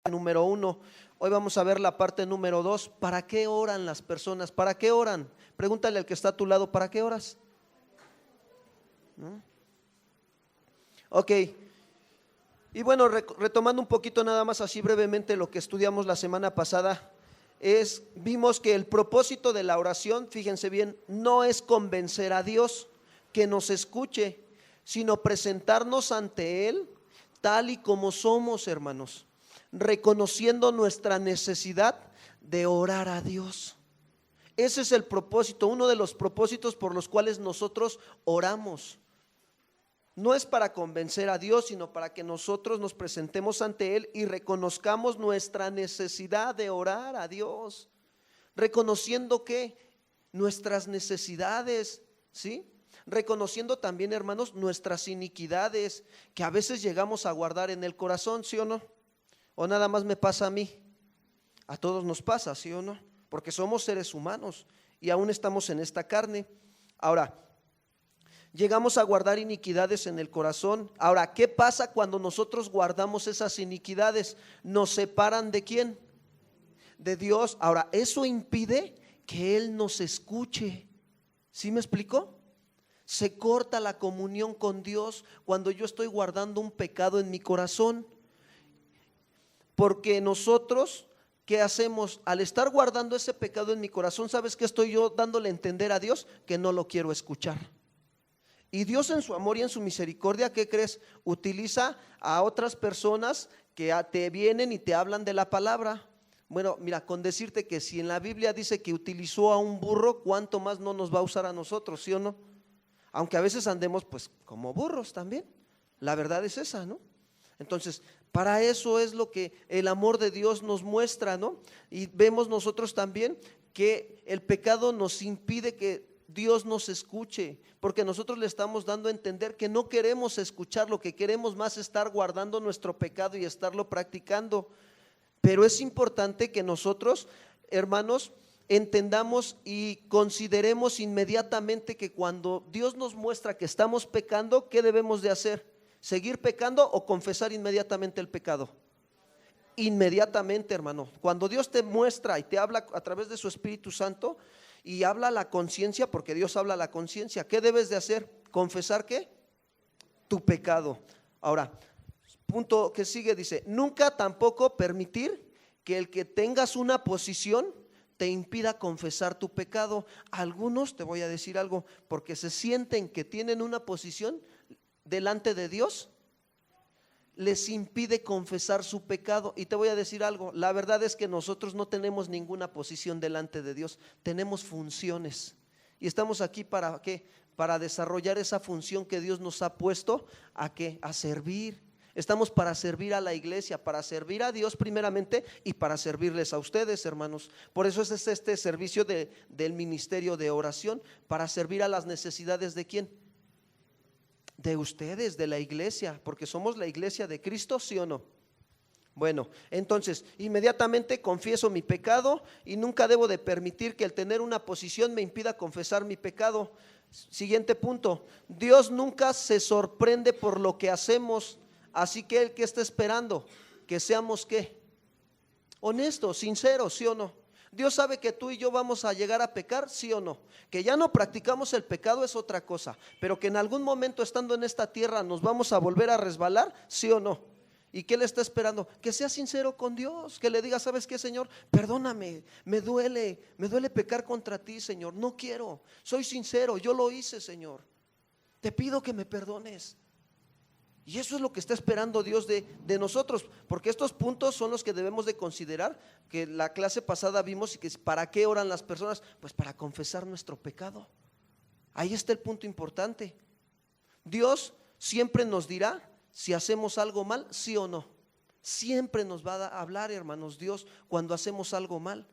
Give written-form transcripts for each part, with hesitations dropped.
número 1. Hoy vamos a ver la parte número 2. ¿Para qué oran las personas? ¿Para qué oran? Pregúntale al que está a tu lado, ¿para qué oras? ¿No? Ok. Y bueno, retomando un poquito nada más así brevemente lo que estudiamos la semana pasada, vimos que el propósito de la oración, fíjense bien, no es convencer a Dios que nos escuche, sino presentarnos ante Él tal y como somos, hermanos, reconociendo nuestra necesidad de orar a Dios. Ese es el propósito, uno de los propósitos por los cuales nosotros oramos. No es para convencer a Dios, sino para que nosotros nos presentemos ante Él y reconozcamos nuestra necesidad de orar a Dios, reconociendo que nuestras necesidades, ¿sí? Reconociendo también, hermanos, nuestras iniquidades que a veces llegamos a guardar en el corazón, ¿sí o no? ¿O nada más me pasa a mí? A todos nos pasa, ¿sí o no? Porque somos seres humanos y aún estamos en esta carne. Ahora, llegamos a guardar iniquidades en el corazón. Ahora, ¿qué pasa cuando nosotros guardamos esas iniquidades? ¿Nos separan de quién? De Dios. Ahora, eso impide que Él nos escuche. ¿Sí me explicó? Se corta la comunión con Dios cuando yo estoy guardando un pecado en mi corazón. Porque nosotros, ¿qué hacemos? Al estar guardando ese pecado en mi corazón, ¿sabes qué estoy yo dándole a entender a Dios? Que no lo quiero escuchar. Y Dios en su amor y en su misericordia, ¿qué crees? Utiliza a otras personas que te vienen y te hablan de la palabra. Bueno, mira, con decirte que si en la Biblia dice que utilizó a un burro, ¿cuánto más no nos va a usar a nosotros, sí o no? Aunque a veces andemos pues como burros también. La verdad es esa, ¿no? Entonces, para eso es lo que el amor de Dios nos muestra, ¿no? Y vemos nosotros también que el pecado nos impide que Dios nos escuche, porque nosotros le estamos dando a entender que no queremos escuchar, lo que queremos más es estar guardando nuestro pecado y estarlo practicando. Pero es importante que nosotros, hermanos, entendamos y consideremos inmediatamente que cuando Dios nos muestra que estamos pecando, ¿qué debemos de hacer? ¿Seguir pecando o confesar inmediatamente el pecado? Inmediatamente, hermano. Cuando Dios te muestra y te habla a través de su Espíritu Santo y habla a la conciencia, porque Dios habla a la conciencia, ¿qué debes de hacer? ¿Confesar qué? Tu pecado. Ahora, punto que sigue dice, nunca tampoco permitir que el que tengas una posición te impida confesar tu pecado. Algunos, te voy a decir algo, porque se sienten que tienen una posición delante de Dios, les impide confesar su pecado. Y te voy a decir algo, la verdad es que nosotros no tenemos ninguna posición delante de Dios, tenemos funciones y estamos aquí ¿para qué? Para desarrollar esa función que Dios nos ha puesto ¿a qué? A servir. Estamos para servir a la iglesia, para servir a Dios primeramente y para servirles a ustedes, hermanos. Por eso es este servicio del ministerio de oración, para servir a las necesidades ¿de quién? De ustedes, de la iglesia, porque somos la iglesia de Cristo, ¿sí o no? Bueno, entonces inmediatamente confieso mi pecado y nunca debo de permitir que el tener una posición me impida confesar mi pecado. Siguiente punto, Dios nunca se sorprende por lo que hacemos, así que Él que está esperando, que seamos ¿qué? Honestos, sinceros, ¿sí o no? Dios sabe que tú y yo vamos a llegar a pecar, ¿sí o no? Que ya no practicamos el pecado es otra cosa, pero que en algún momento estando en esta tierra nos vamos a volver a resbalar, ¿sí o no? ¿Y qué le está esperando? Que sea sincero con Dios, que le diga, ¿sabes qué, Señor? Perdóname, me duele pecar contra ti, Señor, no quiero, soy sincero, yo lo hice, Señor, te pido que me perdones. Y eso es lo que está esperando Dios de nosotros, porque estos puntos son los que debemos de considerar, que la clase pasada vimos, y que ¿para qué oran las personas? Pues para confesar nuestro pecado. Ahí está el punto importante. Dios siempre nos dirá si hacemos algo mal, sí o no. Siempre nos va a hablar, hermanos, Dios, cuando hacemos algo mal.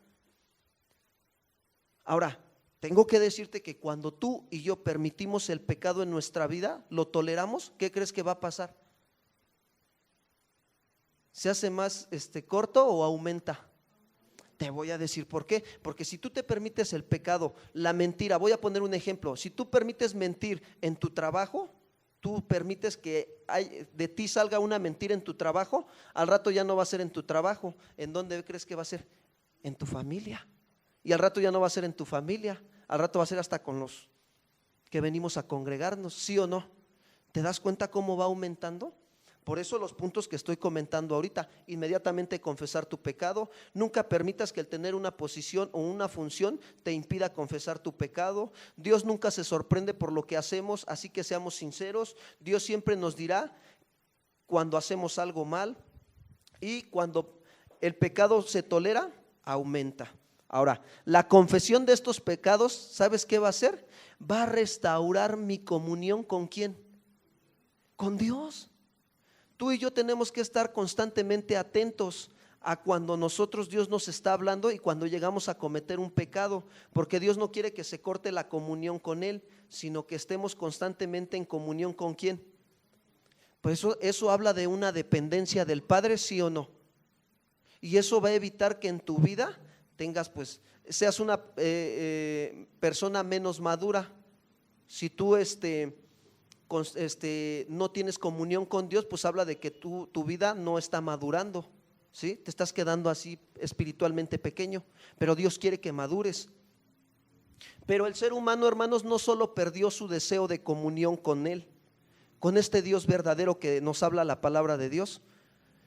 Ahora, tengo que decirte que cuando tú y yo permitimos el pecado en nuestra vida, lo toleramos, ¿qué crees que va a pasar? ¿Se hace más corto o aumenta? Te voy a decir por qué. Porque si tú te permites el pecado, la mentira, voy a poner un ejemplo, si tú permites mentir en tu trabajo, tú permites que de ti salga una mentira en tu trabajo, al rato ya no va a ser en tu trabajo. ¿En dónde crees que va a ser? En tu familia. Y al rato ya no va a ser en tu familia, al rato va a ser hasta con los que venimos a congregarnos, ¿sí o no? ¿Te das cuenta cómo va aumentando? Por eso los puntos que estoy comentando ahorita: inmediatamente confesar tu pecado. Nunca permitas que el tener una posición o una función te impida confesar tu pecado. Dios nunca se sorprende por lo que hacemos, así que seamos sinceros. Dios siempre nos dirá cuando hacemos algo mal, y cuando el pecado se tolera, aumenta. Ahora, la confesión de estos pecados, ¿sabes qué va a hacer? Va a restaurar mi comunión ¿con quién? Con Dios. Tú y yo tenemos que estar constantemente atentos a cuando Dios nos está hablando y cuando llegamos a cometer un pecado, porque Dios no quiere que se corte la comunión con Él, sino que estemos constantemente en comunión ¿con quién? Pues eso habla de una dependencia del Padre, ¿sí o no? Y eso va a evitar que en tu vida seas una persona menos madura. Si tú no tienes comunión con Dios, pues habla de que tu vida no está madurando, ¿sí? Te estás quedando así espiritualmente pequeño, pero Dios quiere que madures. Pero el ser humano, hermanos, no solo perdió su deseo de comunión con Él, con este Dios verdadero que nos habla la palabra de Dios,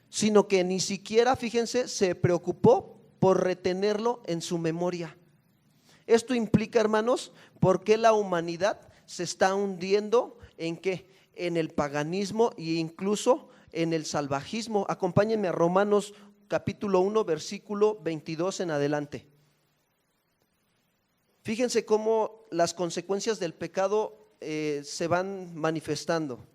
sino que ni siquiera, fíjense, se preocupó por retenerlo en su memoria. Esto implica, hermanos, por qué la humanidad se está hundiendo ¿en qué? En el paganismo e incluso en el salvajismo. Acompáñenme a Romanos capítulo 1, versículo 22 en adelante. Fíjense cómo las consecuencias del pecado se van manifestando.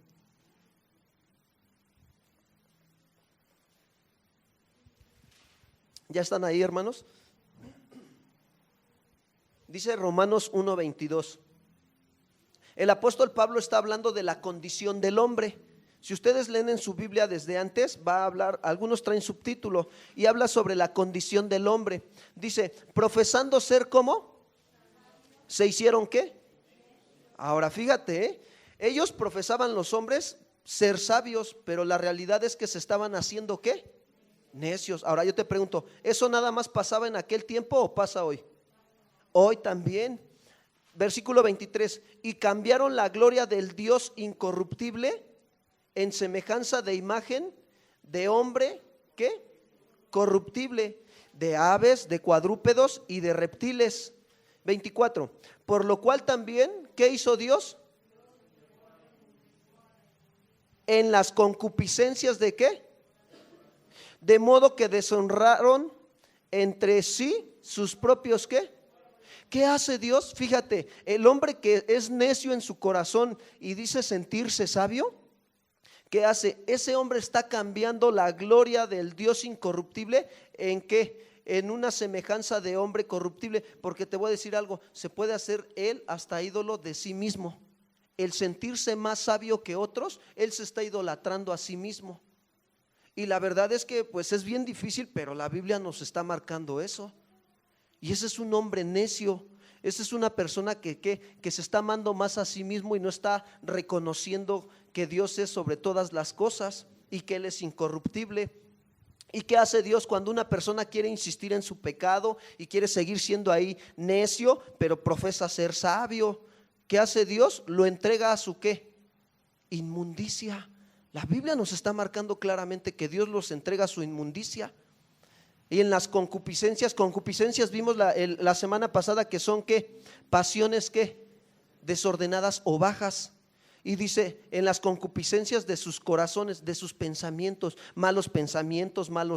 ¿Ya están ahí, hermanos? Dice Romanos 1:22. El apóstol Pablo está hablando de la condición del hombre. Si ustedes leen en su Biblia desde antes, va a hablar, algunos traen subtítulo y habla sobre la condición del hombre. Dice, profesando ser ¿cómo? ¿Se hicieron qué? Ahora fíjate, ellos profesaban, los hombres, ser sabios, pero la realidad es que se estaban haciendo ¿qué? Necios. Ahora yo te pregunto, ¿eso nada más pasaba en aquel tiempo o pasa hoy? Hoy también. Versículo 23, y cambiaron la gloria del Dios incorruptible en semejanza de imagen de hombre, ¿qué? Corruptible, de aves, de cuadrúpedos y de reptiles. 24, por lo cual también, ¿qué hizo Dios? En las concupiscencias de ¿qué? De modo que deshonraron entre sí sus propios ¿qué? ¿Qué hace Dios? Fíjate, el hombre que es necio en su corazón y dice sentirse sabio, ¿qué hace? Ese hombre está cambiando la gloria del Dios incorruptible ¿en qué? En una semejanza de hombre corruptible. Porque te voy a decir algo, se puede hacer él hasta ídolo de sí mismo. El sentirse más sabio que otros, él se está idolatrando a sí mismo. Y la verdad es que pues es bien difícil, pero la Biblia nos está marcando eso. Y ese es un hombre necio. Esa es una persona que se está amando más a sí mismo y no está reconociendo que Dios es sobre todas las cosas y que Él es incorruptible. ¿Y qué hace Dios cuando una persona quiere insistir en su pecado y quiere seguir siendo ahí necio, pero profesa ser sabio? ¿Qué hace Dios? Lo entrega a su ¿qué? Inmundicia. La Biblia nos está marcando claramente que Dios los entrega a su inmundicia. Y en las concupiscencias vimos la semana pasada que son ¿qué? Pasiones ¿qué? Desordenadas o bajas. Y dice, en las concupiscencias de sus corazones, de sus pensamientos, malos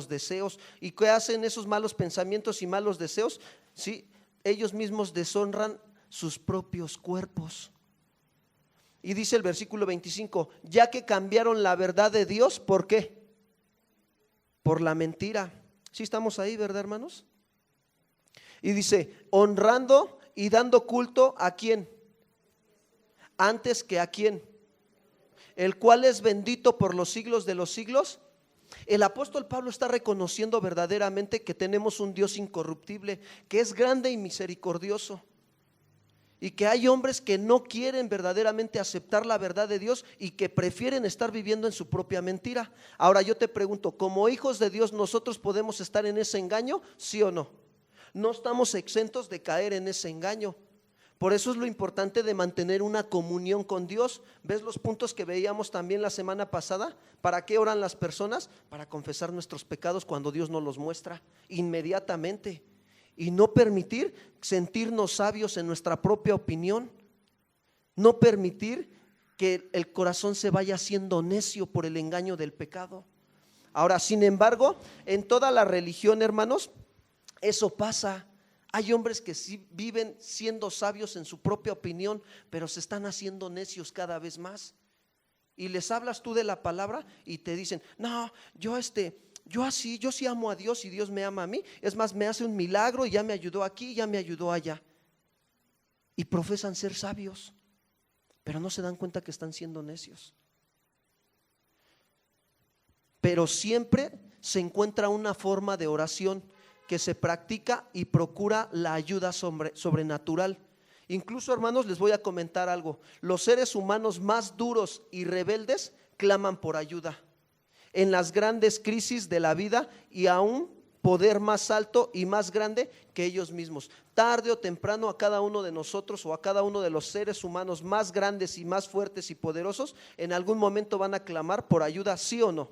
deseos. ¿Y qué hacen esos malos pensamientos y malos deseos? ¿Sí? Ellos mismos deshonran sus propios cuerpos. Y dice el versículo 25, ya que cambiaron la verdad de Dios, ¿por qué? Por la mentira. Sí estamos ahí, ¿verdad, hermanos? Y dice, honrando y dando culto ¿a quién? Antes que ¿a quién? El cual es bendito por los siglos de los siglos. El apóstol Pablo está reconociendo verdaderamente que tenemos un Dios incorruptible, que es grande y misericordioso. Y que hay hombres que no quieren verdaderamente aceptar la verdad de Dios y que prefieren estar viviendo en su propia mentira. Ahora yo te pregunto, como hijos de Dios, ¿nosotros podemos estar en ese engaño? ¿Sí o no? No estamos exentos de caer en ese engaño. Por eso es lo importante de mantener una comunión con Dios. ¿Ves los puntos que veíamos también la semana pasada? ¿Para qué oran las personas? Para confesar nuestros pecados cuando Dios nos los muestra inmediatamente. Y no permitir sentirnos sabios en nuestra propia opinión. No permitir que el corazón se vaya haciendo necio por el engaño del pecado. Ahora, sin embargo, en toda la religión, hermanos, eso pasa. Hay hombres que sí viven siendo sabios en su propia opinión, pero se están haciendo necios cada vez más. Y les hablas tú de la palabra y te dicen, no, yo sí amo a Dios y Dios me ama a mí. Es más, me hace un milagro y ya me ayudó aquí, ya me ayudó allá. Y profesan ser sabios, pero no se dan cuenta que están siendo necios. Pero siempre se encuentra una forma de oración que se practica y procura la ayuda sobrenatural. Incluso, hermanos, les voy a comentar algo. Los seres humanos más duros y rebeldes claman por ayuda en las grandes crisis de la vida y a un poder más alto y más grande que ellos mismos. Tarde o temprano a cada uno de nosotros o a cada uno de los seres humanos más grandes y más fuertes y poderosos, en algún momento van a clamar por ayuda, ¿sí o no?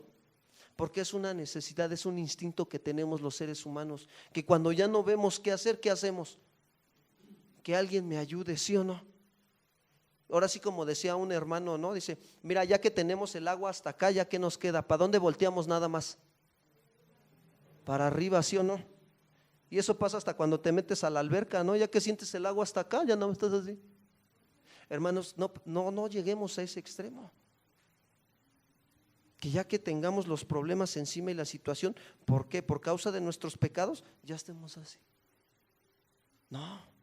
Porque es una necesidad, es un instinto que tenemos los seres humanos, que cuando ya no vemos qué hacer, ¿qué hacemos? Que alguien me ayude, ¿sí o no? Ahora sí, como decía un hermano, ¿no? Dice, mira, ya que tenemos el agua hasta acá, ¿ya qué nos queda? ¿Para dónde volteamos nada más? Para arriba, ¿sí o no? Y eso pasa hasta cuando te metes a la alberca, ¿no? Ya que sientes el agua hasta acá, ya no estás así. Hermanos, no lleguemos a ese extremo. Que ya que tengamos los problemas encima y la situación, ¿por qué? Por causa de nuestros pecados, ya estemos así. No.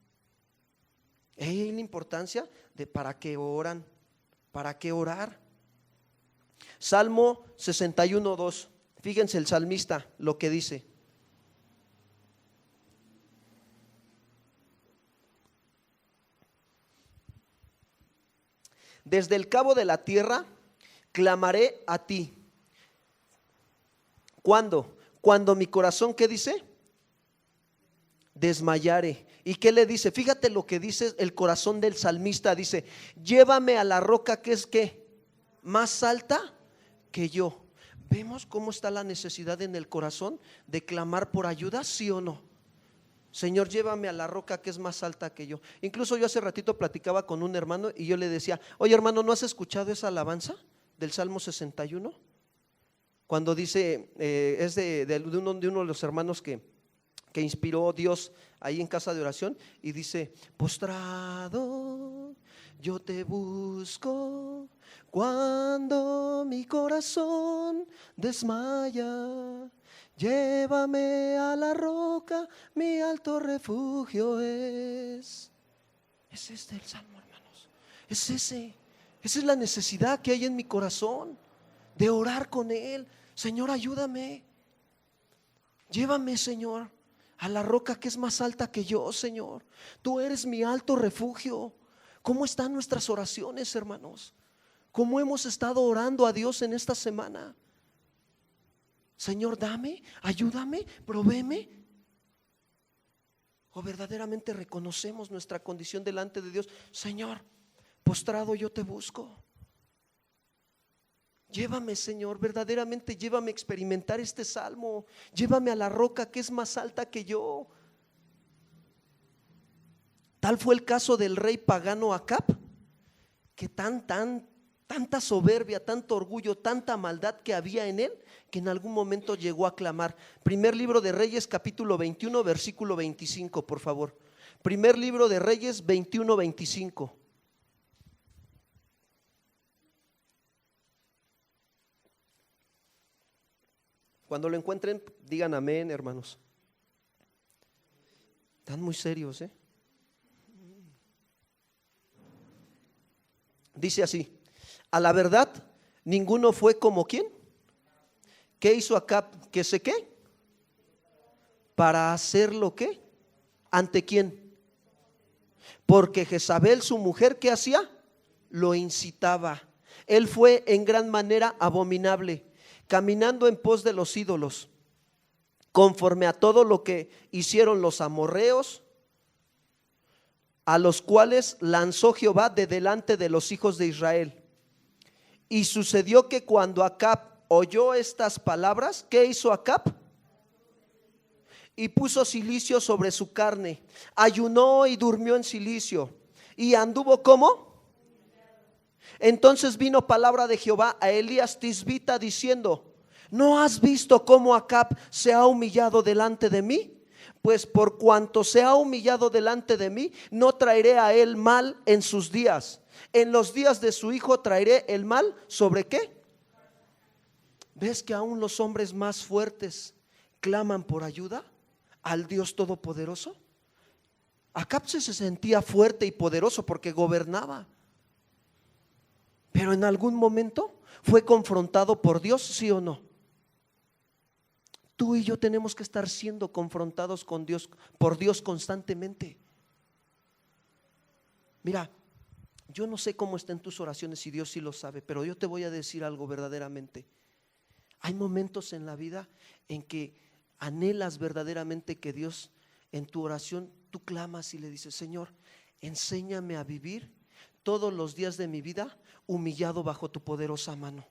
Hay la importancia de para qué oran, para qué orar. Salmo 61:2. Fíjense el salmista lo que dice. Desde el cabo de la tierra clamaré a ti. ¿Cuándo? Cuando mi corazón, ¿qué dice? Desmayare. ¿Y qué le dice? Fíjate lo que dice el corazón del salmista. Dice, llévame a la roca que es ¿qué? Más alta que yo. ¿Vemos cómo está la necesidad en el corazón de clamar por ayuda? ¿Sí o no? Señor, llévame a la roca que es más alta que yo. Incluso yo hace ratito platicaba con un hermano y yo le decía, oye hermano, ¿no has escuchado esa alabanza del Salmo 61? Cuando dice, es de uno de los hermanos que inspiró Dios ahí en casa de oración, y dice, postrado yo te busco cuando mi corazón desmaya, llévame a la roca, mi alto refugio es. Es este el salmo, hermanos. Es ese. Esa es la necesidad que hay en mi corazón de orar con Él. Señor, ayúdame. Llévame, Señor, a la roca que es más alta que yo, Señor. Tú eres mi alto refugio. ¿Cómo están nuestras oraciones, hermanos? ¿Cómo hemos estado orando a Dios en esta semana? Señor, dame, ayúdame, provéeme. ¿O verdaderamente reconocemos nuestra condición delante de Dios? Señor, postrado yo te busco. Llévame, Señor, verdaderamente llévame a experimentar este salmo. Llévame a la roca que es más alta que yo. Tal fue el caso del rey pagano Acab, que tanta soberbia, tanto orgullo, tanta maldad que había en él, que en algún momento llegó a clamar. Primer libro de Reyes, capítulo 21, versículo 25, por favor. Primer libro de Reyes 21, 25. Cuando lo encuentren, digan amén, hermanos. Están muy serios, ¿eh? Dice así: a la verdad, ninguno fue como ¿quién? ¿Qué hizo Acab? ¿Que sé qué? Para hacer lo que? ¿Ante quién? porque Jezabel, su mujer, ¿qué hacía? Lo incitaba. Él fue en gran manera abominable, caminando en pos de los ídolos, conforme a todo lo que hicieron los amorreos, a los cuales lanzó Jehová de delante de los hijos de Israel. Y sucedió que cuando Acab oyó estas palabras, ¿qué hizo Acab? Y puso cilicio sobre su carne, ayunó y durmió en cilicio, y anduvo ¿cómo? Entonces vino palabra de Jehová a Elías Tisbita diciendo: ¿no has visto cómo Acab se ha humillado delante de mí? Pues por cuanto se ha humillado delante de mí, no traeré a él mal en sus días. En los días de su hijo traeré el mal. ¿Sobre qué? ¿Ves que aún los hombres más fuertes claman por ayuda al Dios Todopoderoso? Acab se sentía fuerte y poderoso porque gobernaba, pero en algún momento fue confrontado por Dios, ¿sí o no? Tú y yo tenemos que estar siendo confrontados con Dios, por Dios constantemente. Mira, yo no sé cómo están tus oraciones y Dios sí lo sabe, pero yo te voy a decir algo verdaderamente. Hay momentos en la vida en que anhelas verdaderamente que Dios, en tu oración, tú clamas y le dices: Señor, enséñame a vivir todos los días de mi vida humillado bajo tu poderosa mano.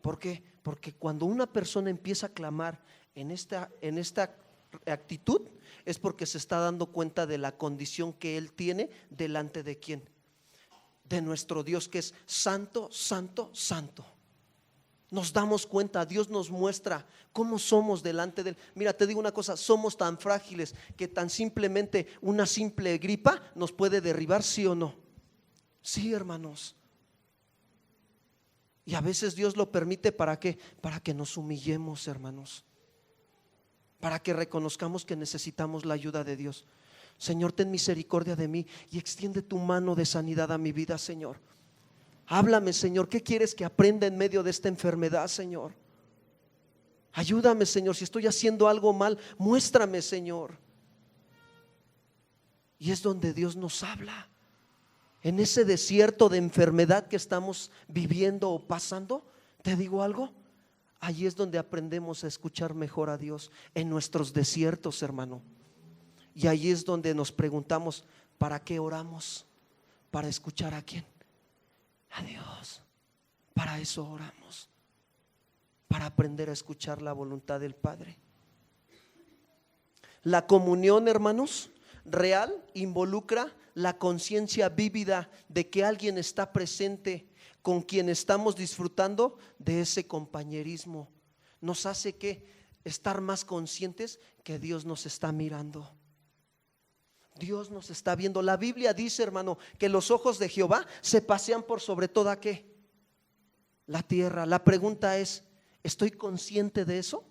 ¿Por qué? Porque cuando una persona empieza a clamar en esta actitud, es porque se está dando cuenta de la condición que él tiene delante de quién, de nuestro Dios, que es santo, santo, santo. Nos damos cuenta, Dios nos muestra cómo somos delante de él. Mira, te digo una cosa, somos tan frágiles que tan simplemente una simple gripa nos puede derribar, ¿sí o no? Sí, hermanos. Y a veces Dios lo permite, ¿para qué? Para que nos humillemos, hermanos, para que reconozcamos que necesitamos la ayuda de Dios. Señor, ten misericordia de mí y extiende tu mano de sanidad a mi vida, Señor. Háblame, Señor, ¿qué quieres que aprenda en medio de esta enfermedad, Señor? Ayúdame, Señor, si estoy haciendo algo mal, muéstrame, Señor. Y es donde Dios nos habla. En ese desierto de enfermedad que estamos viviendo o pasando, te digo algo, allí es donde aprendemos a escuchar mejor a Dios, en nuestros desiertos, hermano. Y allí es donde nos preguntamos: ¿para qué oramos? ¿Para escuchar a quién? A Dios. Para eso oramos, para aprender a escuchar la voluntad del Padre. La comunión, hermanos, real involucra la conciencia vívida de que alguien está presente con quien estamos disfrutando de ese compañerismo. Nos hace que estar más conscientes que Dios nos está mirando. Dios nos está viendo. La Biblia dice, hermano, que los ojos de Jehová se pasean por sobre toda ¿qué? La tierra. La pregunta es: ¿estoy consciente de eso?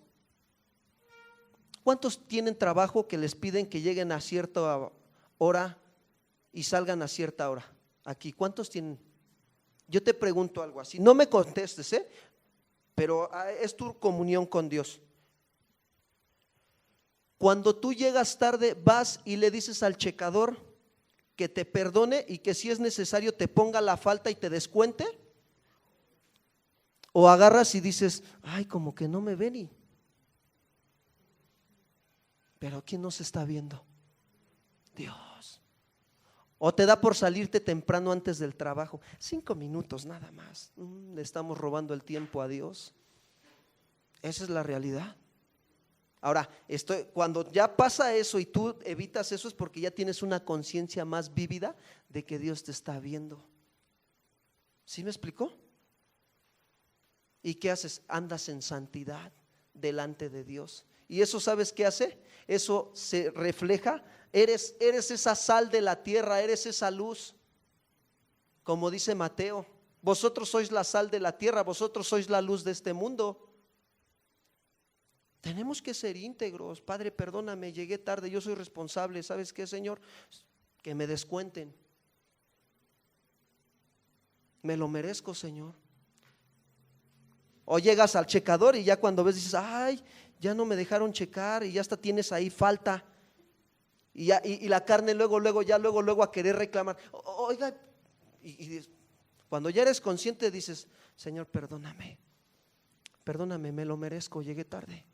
¿Cuántos tienen trabajo que les piden que lleguen a cierta hora y salgan a cierta hora? Aquí, ¿cuántos tienen? Yo te pregunto algo así, no me contestes, pero es tu comunión con Dios. Cuando tú llegas tarde, vas y le dices al checador que te perdone y que si es necesario te ponga la falta y te descuente, o agarras y dices: ay, como que no me ven, pero ¿quién nos está viendo? Dios. O te da por salirte temprano antes del trabajo, 5 minutos nada más. Le estamos robando el tiempo a Dios. Esa es la realidad. Ahora, cuando ya pasa eso y tú evitas eso, es porque ya tienes una conciencia más vívida de que Dios te está viendo. ¿Sí me explicó? ¿Y qué haces? Andas en santidad delante de Dios. ¿Y eso sabes qué hace? Eso se refleja. Eres esa sal de la tierra, eres esa luz. Como dice Mateo: vosotros sois la sal de la tierra, vosotros sois la luz de este mundo. Tenemos que ser íntegros. Padre, perdóname, llegué tarde, yo soy responsable. ¿Sabes qué, Señor? Que me descuenten. Me lo merezco, Señor. O llegas al checador y ya cuando ves dices: ay, ya no me dejaron checar, y ya hasta tienes ahí falta. y la carne luego a querer reclamar. Oiga, y cuando ya eres consciente dices, Señor, perdóname, me lo merezco, llegué tarde.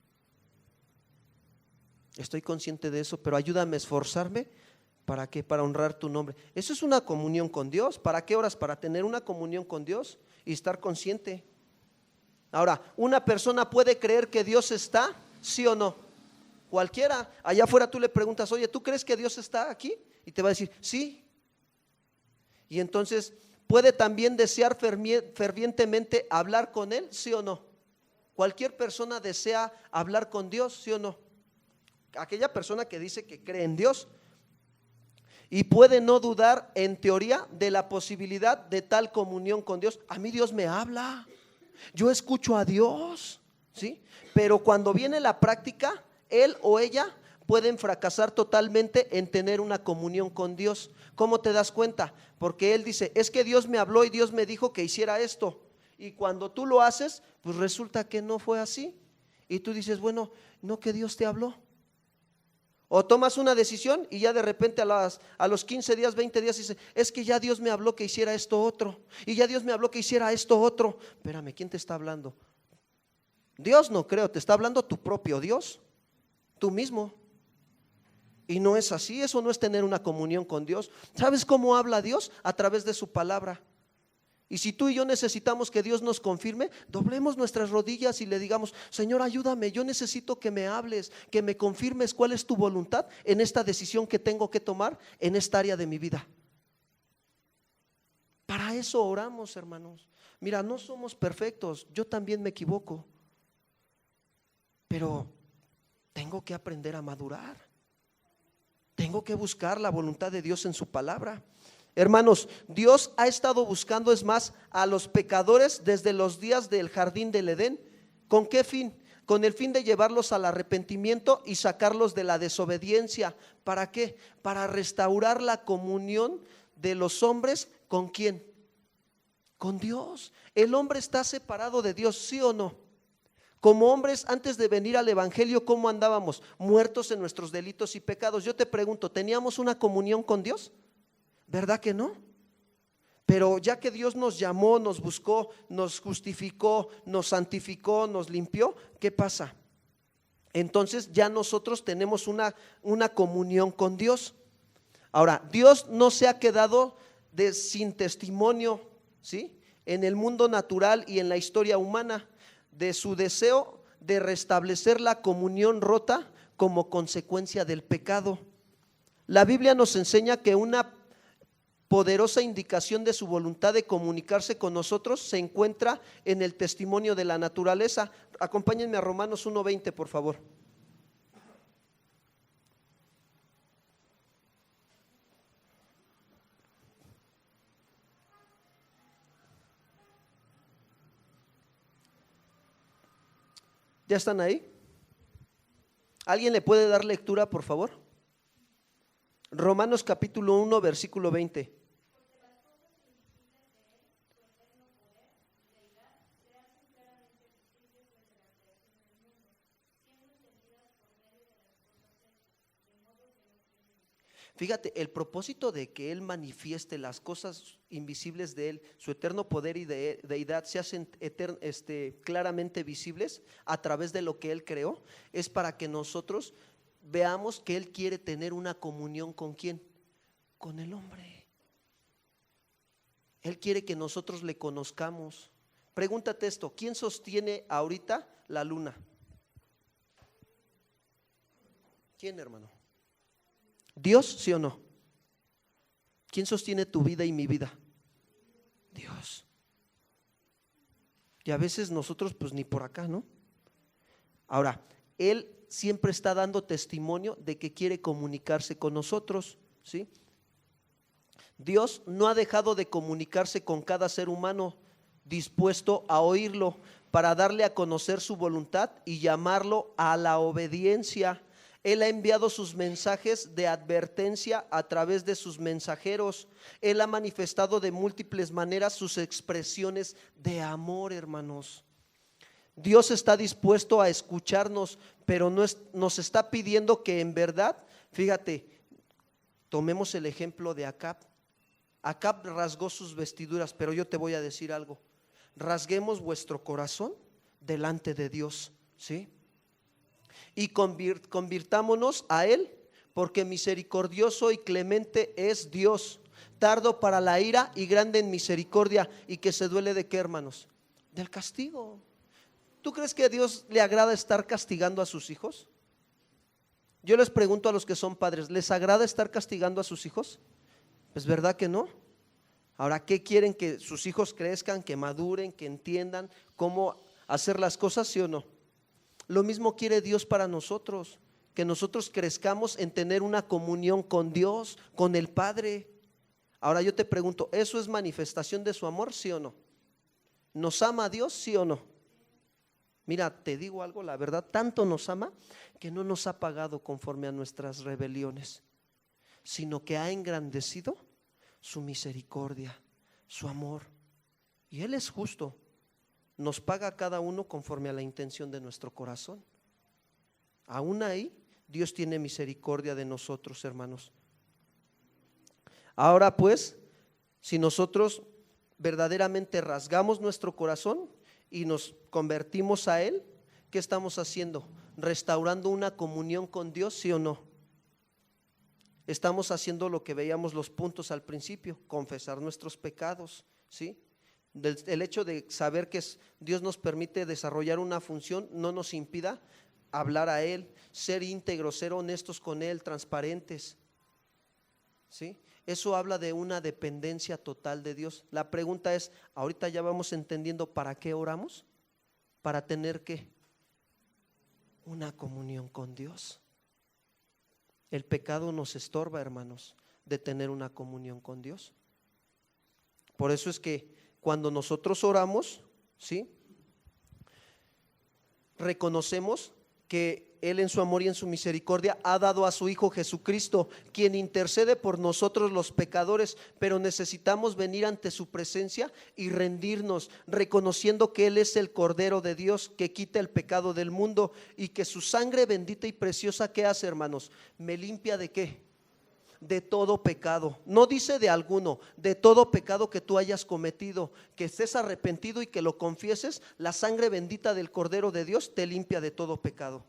Estoy consciente de eso, pero ayúdame a esforzarme. ¿Para qué? Para honrar tu nombre. Eso es una comunión con Dios. ¿Para qué oras? Para tener una comunión con Dios y estar consciente. Ahora, ¿una persona puede creer que Dios está? ¿Sí o no? Cualquiera. Allá afuera tú le preguntas, oye, ¿tú crees que Dios está aquí? Y te va a decir, sí. Y entonces, ¿puede también desear fervientemente hablar con Él? ¿Sí o no? Cualquier persona desea hablar con Dios, ¿sí o no? Aquella persona que dice que cree en Dios. Y puede no dudar en teoría de la posibilidad de tal comunión con Dios. A mí Dios me habla, yo escucho a Dios, ¿sí? Pero cuando viene la práctica, él o ella pueden fracasar totalmente en tener una comunión con Dios. ¿Cómo te das cuenta? Porque él dice, es que Dios me habló y Dios me dijo que hiciera esto. Y cuando tú lo haces, pues resulta que no fue así. Y tú dices, bueno, no, que Dios te habló. O tomas una decisión y ya de repente a los 15 días, 20 días dices, es que ya Dios me habló que hiciera esto otro, y ya Dios me habló que hiciera esto otro. Espérame, ¿quién te está hablando? Dios no creo, te está hablando tu propio Dios, tú mismo. Y no es así, eso no es tener una comunión con Dios. ¿Sabes cómo habla Dios? A través de su palabra. Y si tú y yo necesitamos que Dios nos confirme, doblemos nuestras rodillas y le digamos, Señor, ayúdame, yo necesito que me hables, que me confirmes cuál es tu voluntad en esta decisión que tengo que tomar en esta área de mi vida. Para eso oramos, hermanos. Mira, no somos perfectos, yo también me equivoco, pero tengo que aprender a madurar. Tengo que buscar la voluntad de Dios en su palabra. Hermanos, Dios ha estado buscando, es más, a los pecadores desde los días del jardín del Edén. ¿Con qué fin? Con el fin de llevarlos al arrepentimiento y sacarlos de la desobediencia. ¿Para qué? Para restaurar la comunión de los hombres. ¿Con quién? Con Dios. El hombre está separado de Dios, ¿sí o no? Como hombres, antes de venir al evangelio, ¿cómo andábamos? Muertos en nuestros delitos y pecados. Yo te pregunto, ¿teníamos una comunión con Dios? ¿Verdad que no? Pero ya que Dios nos llamó, nos buscó, nos justificó, nos santificó, nos limpió, ¿qué pasa? Entonces ya nosotros tenemos una comunión con Dios. Ahora, Dios no se ha quedado sin testimonio, ¿sí? En el mundo natural y en la historia humana de su deseo de restablecer la comunión rota como consecuencia del pecado. La Biblia nos enseña que una poderosa indicación de su voluntad de comunicarse con nosotros se encuentra en el testimonio de la naturaleza. Acompáñenme a Romanos 1:20, por favor. ¿Ya están ahí? ¿Alguien le puede dar lectura, por favor? Romanos capítulo 1, versículo 20. Fíjate, el propósito de que Él manifieste las cosas invisibles de Él, su eterno poder y deidad se hacen claramente visibles a través de lo que Él creó, es para que nosotros veamos que Él quiere tener una comunión ¿con quién? Con el hombre. Él quiere que nosotros le conozcamos. Pregúntate esto, ¿quién sostiene ahorita la luna? ¿Quién, hermano? ¿Dios, sí o no? ¿Quién sostiene tu vida y mi vida? Dios. Y a veces nosotros pues ni por acá, ¿no? Ahora, Él siempre está dando testimonio de que quiere comunicarse con nosotros, ¿sí? Dios no ha dejado de comunicarse con cada ser humano dispuesto a oírlo para darle a conocer su voluntad y llamarlo a la obediencia. Él ha enviado sus mensajes de advertencia a través de sus mensajeros. Él ha manifestado de múltiples maneras sus expresiones de amor, hermanos. Dios está dispuesto a escucharnos, pero nos está pidiendo que en verdad, fíjate, Tomemos el ejemplo de Acab. Acab rasgó sus vestiduras, pero yo te voy a decir algo. Rasguemos vuestro corazón delante de Dios, ¿sí? Y convirtámonos a Él, porque misericordioso y clemente es Dios, tardo para la ira y grande en misericordia, y que se duele ¿de qué, hermanos? Del castigo. ¿Tú crees que a Dios le agrada estar castigando a sus hijos? Yo les pregunto a los que son padres, ¿les agrada estar castigando a sus hijos? Pues verdad que no. Ahora, ¿qué quieren? Que sus hijos crezcan, que maduren, que entiendan cómo hacer las cosas, ¿sí o no? Lo mismo quiere Dios para nosotros, que nosotros crezcamos en tener una comunión con Dios, con el Padre. Ahora yo te pregunto, ¿eso es manifestación de su amor, sí o no? ¿Nos ama a Dios, sí o no? Mira, te digo algo, la verdad, tanto nos ama que no nos ha pagado conforme a nuestras rebeliones, sino que ha engrandecido su misericordia, su amor. Y Él es justo, nos paga a cada uno conforme a la intención de nuestro corazón. Aún ahí, Dios tiene misericordia de nosotros, hermanos. Ahora pues, si nosotros verdaderamente rasgamos nuestro corazón y nos convertimos a Él, ¿qué estamos haciendo? ¿Restaurando una comunión con Dios, sí o no? Estamos haciendo lo que veíamos los puntos al principio, confesar nuestros pecados, ¿sí? El hecho de saber que Dios nos permite desarrollar una función no nos impida hablar a Él, ser íntegros, ser honestos con Él, transparentes, ¿sí? Eso habla de una dependencia total de Dios. La pregunta es, ahorita ya vamos entendiendo para qué oramos, para tener ¿qué? Una comunión con Dios. El pecado nos estorba, hermanos, de tener una comunión con Dios. Por eso es que cuando nosotros oramos, ¿sí? Reconocemos que Él en su amor y en su misericordia ha dado a su Hijo Jesucristo, quien intercede por nosotros los pecadores, pero necesitamos venir ante su presencia y rendirnos, reconociendo que Él es el Cordero de Dios que quita el pecado del mundo y que su sangre bendita y preciosa, ¿qué hace, hermanos? Me limpia ¿de qué? De todo pecado. No dice de alguno, de todo pecado que tú hayas cometido, que estés arrepentido y que lo confieses. La sangre bendita del Cordero de Dios te limpia de todo pecado.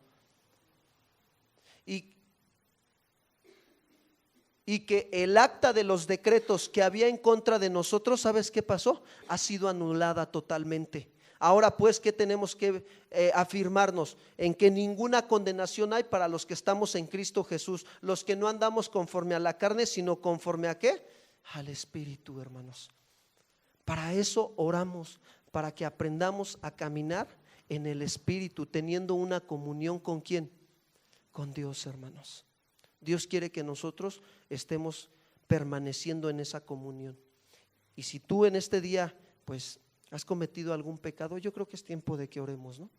Y que el acta de los decretos que había en contra de nosotros, ¿sabes qué pasó? Ha sido anulada totalmente. Ahora pues, ¿qué tenemos que afirmarnos? En que ninguna condenación hay para los que estamos en Cristo Jesús, los que no andamos conforme a la carne, sino conforme a ¿qué? Al Espíritu, hermanos. Para eso oramos, para que aprendamos a caminar en el Espíritu, teniendo una comunión ¿con quién? Con Dios, hermanos. Dios quiere que nosotros estemos permaneciendo en esa comunión. Y si tú en este día pues has cometido algún pecado, yo creo que es tiempo de que oremos, ¿no?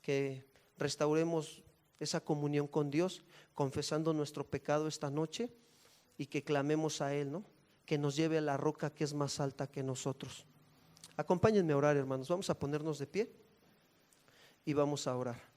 Que restauremos esa comunión con Dios, confesando nuestro pecado esta noche y que clamemos a Él, ¿no? Que nos lleve a la roca que es más alta que nosotros. Acompáñenme a orar, hermanos. Vamos a ponernos de pie y vamos a orar.